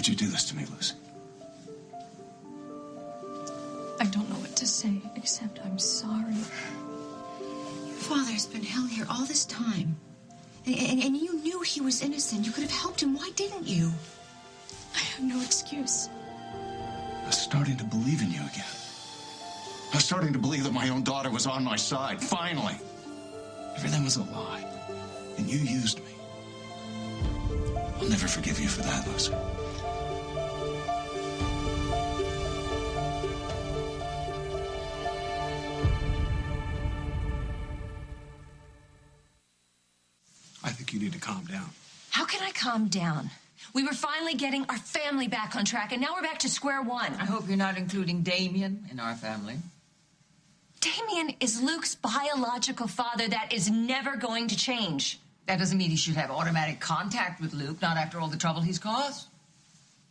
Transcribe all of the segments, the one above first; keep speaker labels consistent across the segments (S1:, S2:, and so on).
S1: Why'd you do this to me, Lucy?
S2: I don't know what to say, except I'm sorry.
S3: Your father's been held here all this time. And you knew he was innocent. You could have helped him. Why didn't you?
S2: I have no excuse.
S1: I was starting to believe in you again. I was starting to believe that my own daughter was on my side, finally. Everything was a lie, and you used me. I'll never forgive you for that, Lucy.
S4: I think you need to calm down.
S5: How can I calm down? We were finally getting our family back on track, and now we're back to square one.
S6: I hope you're not including Damian in our family.
S5: Damian is Luke's biological father. That is never going to change.
S6: That doesn't mean he should have automatic contact with Luke, not after all the trouble he's caused.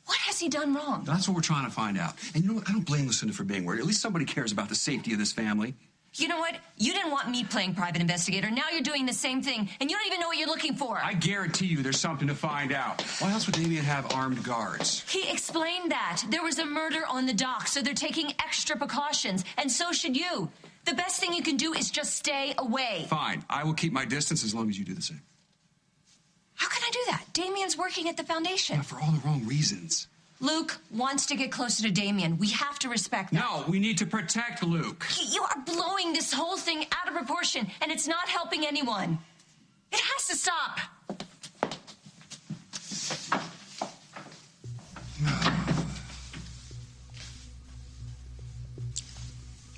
S5: What has he done wrong?
S4: That's what we're trying to find out. And you know what? I don't blame Lucinda for being worried. At least somebody cares about the safety of this family.
S5: You know what? You didn't want me playing private investigator. Now you're doing the same thing, and you don't even know what you're looking for.
S4: I guarantee you there's something to find out. Why else would Damian have armed guards?
S5: He explained that. There was a murder on the dock, so they're taking extra precautions, and so should you. The best thing you can do is just stay away.
S4: Fine. I will keep my distance as long as you do the same.
S5: How can I do that? Damian's working at the foundation.
S4: Yeah, for all the wrong reasons.
S5: Luke wants to get closer to Damian. We have to respect that.
S4: No, we need to protect Luke.
S5: You are blowing this whole thing out of proportion, and it's not helping anyone. It has to stop.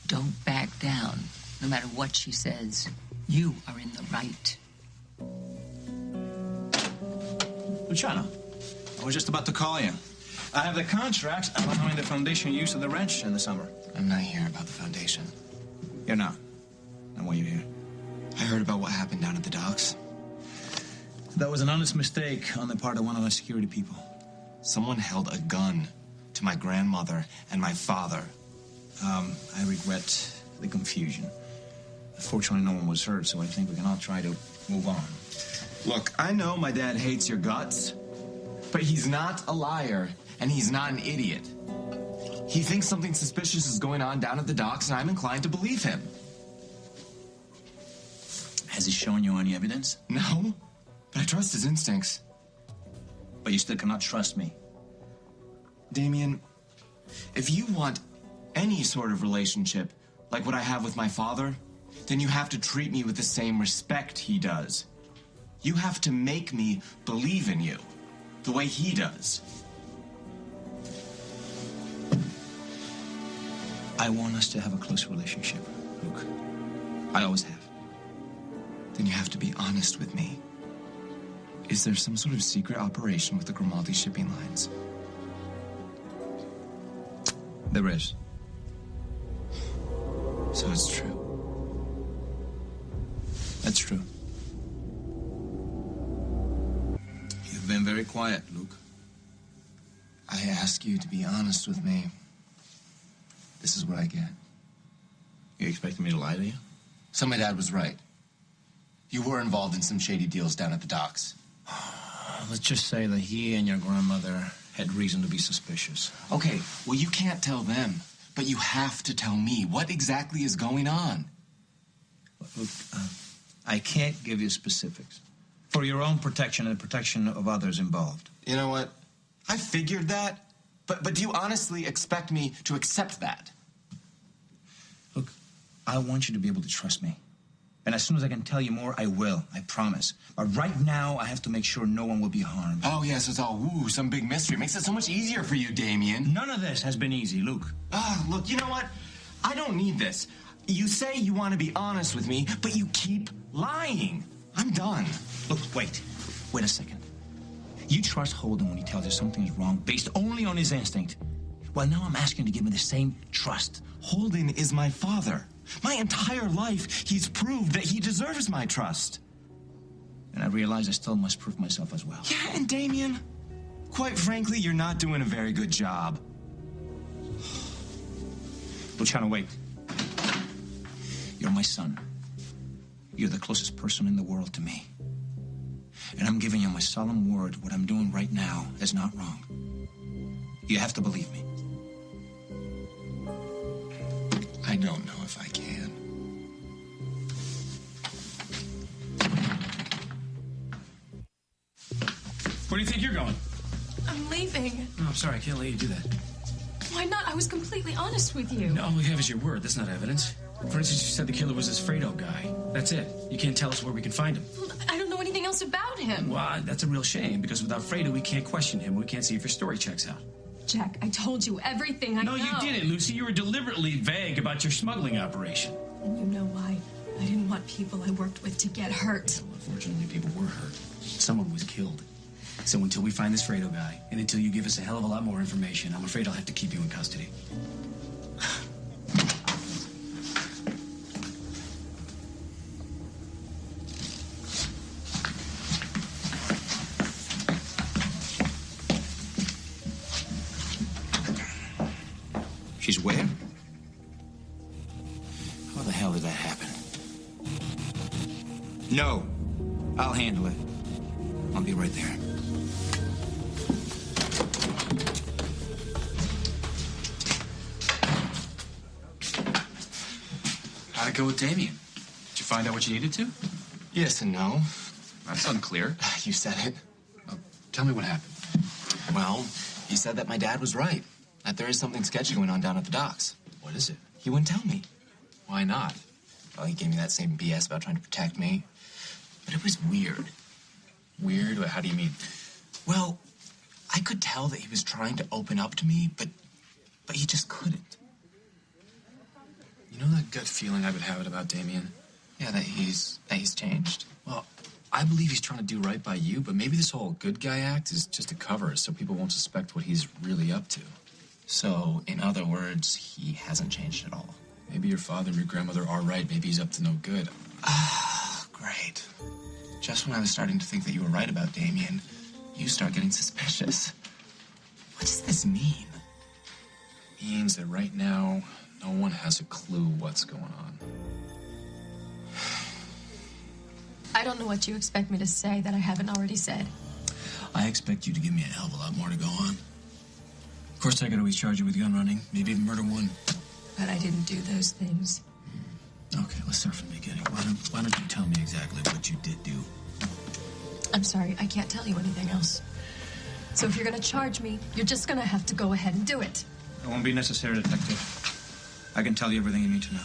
S6: Don't back down, no matter what she says. You are in the right.
S7: Luciano, I was just about to call you. I have the contract allowing the foundation use of the ranch in the summer.
S8: I'm not here about the foundation.
S7: You're not? Then why are you here?
S8: I heard about what happened down at the docks.
S7: That was an honest mistake on the part of one of our security people.
S8: Someone held a gun to my grandmother and my father.
S7: I regret the confusion. Fortunately, no one was hurt, so I think we can all try to move on.
S8: Look, I know my dad hates your guts, but he's not a liar, and he's not an idiot. He thinks something suspicious is going on down at the docks, and I'm inclined to believe him.
S7: Has he shown you any evidence?
S8: No, but I trust his instincts.
S7: But you still cannot trust me.
S8: Damian, if you want any sort of relationship like what I have with my father, then you have to treat me with the same respect he does. You have to make me believe in you the way he does.
S7: I want us to have a close relationship, Luke. I always have.
S8: Then you have to be honest with me. Is there some sort of secret operation with the Grimaldi shipping lines?
S7: There is.
S8: So it's true.
S7: That's true. You've been very quiet, Luke.
S8: I ask you to be honest with me. This is what I get.
S7: You expecting me to lie to you?
S8: So my dad was right. You were involved in some shady deals down at the docks.
S7: Let's just say that he and your grandmother had reason to be suspicious.
S8: Okay, well, you can't tell them, but you have to tell me what exactly is going on.
S7: Look, I can't give you specifics. For your own protection and the protection of others involved.
S8: You know what? I figured that, but do you honestly expect me to accept that?
S7: Look, I want you to be able to trust me. And as soon as I can tell you more, I will. I promise. But right now, I have to make sure no one will be harmed.
S8: Oh, yes, it's all, ooh, some big mystery. Makes it so much easier for you, Damian.
S7: None of this has been easy, Luke.
S8: Look, you know what? I don't need this. You say you want to be honest with me, but you keep lying. I'm done.
S7: Look, wait. Wait a second. You trust Holden when he tells you something is wrong based only on his instinct. Well, now I'm asking you to give me the same trust.
S8: Holden is my father. My entire life, he's proved that he deserves my trust.
S7: And I realize I still must prove myself as well.
S8: Yeah, and Damian, quite frankly, you're not doing a very good job.
S7: Luciano, wait. You're my son. You're the closest person in the world to me. And I'm giving you my solemn word, what I'm doing right now is not wrong. You have to believe me.
S1: I don't know if I can.
S9: Where do you think you're going?
S2: I'm leaving.
S9: No, I'm sorry, I can't let you do that.
S2: Why not? I was completely honest with you.
S9: All we have is your word. That's not evidence. For instance, you said the killer was this Fredo guy. That's it. You can't tell us where we can find him.
S2: I don't know anything else about him.
S9: Well, that's a real shame, because without Fredo, we can't question him. We can't see if his story checks out.
S2: Jack, I told you everything I know.
S9: No, you didn't, Lucy. You were deliberately vague about your smuggling operation.
S2: And you know why? I didn't want people I worked with to get hurt.
S9: Well, unfortunately, people were hurt. Someone was killed. So until we find this Fredo guy, and until you give us a hell of a lot more information, I'm afraid I'll have to keep you in custody.
S7: She's where? How the hell did that happen? No. I'll handle it. I'll be right there.
S4: How'd it go with Damian? Did you find out what you needed to?
S8: Yes and no.
S4: That's unclear.
S8: You said it.
S4: Tell me what happened.
S8: Well, he said that my dad was right. That there is something sketchy going on down at the docks.
S4: What is it?
S8: He wouldn't tell me.
S4: Why not?
S8: Well, he gave me that same BS about trying to protect me. But it was weird.
S4: Weird? How do you mean?
S8: Well, I could tell that he was trying to open up to me, but he just couldn't.
S4: You know that gut feeling I've been having about Damian?
S8: Yeah, that he's changed.
S4: Well, I believe he's trying to do right by you, but maybe this whole good guy act is just a cover so people won't suspect what he's really up to.
S8: So, in other words, he hasn't changed at all.
S4: Maybe your father and your grandmother are right. Maybe he's up to no good.
S8: Ah, great. Just when I was starting to think that you were right about Damian, you start getting suspicious. What does this mean?
S4: It means that right now, no one has a clue what's going on.
S2: I don't know what you expect me to say that I haven't already said.
S9: I expect you to give me a hell of a lot more to go on. Of course, I could always charge you with gun running, maybe even murder one.
S2: But I didn't do those things.
S9: Okay, let's start from the beginning. Why don't you tell me exactly what you did do?
S2: I'm sorry, I can't tell you anything else. So if you're gonna charge me, you're just gonna have to go ahead and do it.
S7: It won't be necessary, Detective. I can tell you everything you need to know.